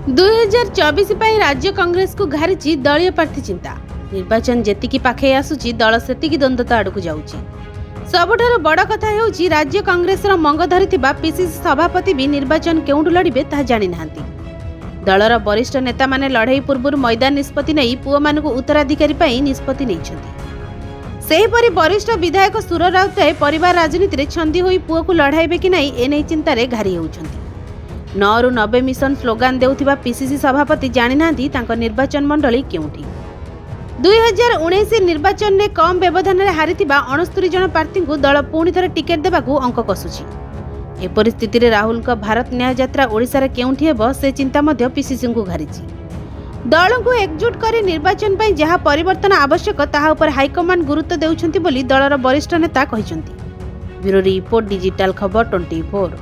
2024 राज्य कांग्रेस को घारिची दलीय प्रार्थी चिंता। निर्वाचन जेतिकी पाखे आसुची दल सेतिकी द्वंद्वता आड़कू जाउची। सबुठारु बड़ कथा हेउची राज्य कांग्रेस मंग धरिथिबा पीसीसी सभापति भी निर्वाचन केउंठु लड़िबे ताहा जानि नाहांती। दलर वरिष्ठ नेता माने लड़ाई पूर्व मैदान निष्पत्ति नहीं पुओ मानकु उत्तराधिकारी पाई निष्पत्ति नैछंती। सेहीपरि वरिष्ठ विधायक सुर राउतराय परिवार राजनीति रे छंदी होई पुओ को लड़ाइबे कि नहीं एने चिंतारे घारी हेउछंती। 9 ରୁ 90 मिशन स्लोगान देउथिबा पीसीसी सभापति जानि नांती तांको निर्वाचन मंडली केउंठी। 2019 निर्वाचन में कम व्यवधान रे हारिथिबा 69 जन प्रार्थी को दल पुणी थरे टिकेट देबाकू अंक कसुची। ए परिस्थिति रे राहुल का भारत न्याय यात्रा ओडिसा रे केउंठी हेबो से चिंता मध्य पीसीसी को घारिची। दल को एकजुट करी निर्वाचन पई जहा परिवर्तन आवश्यक ताहा उपर हाईकमांड गुरुत्व देउछंती बोली दलर वरिष्ठ नेता कहिसंती। ब्यूरो रिपोर्ट डिजिटल खबर 24।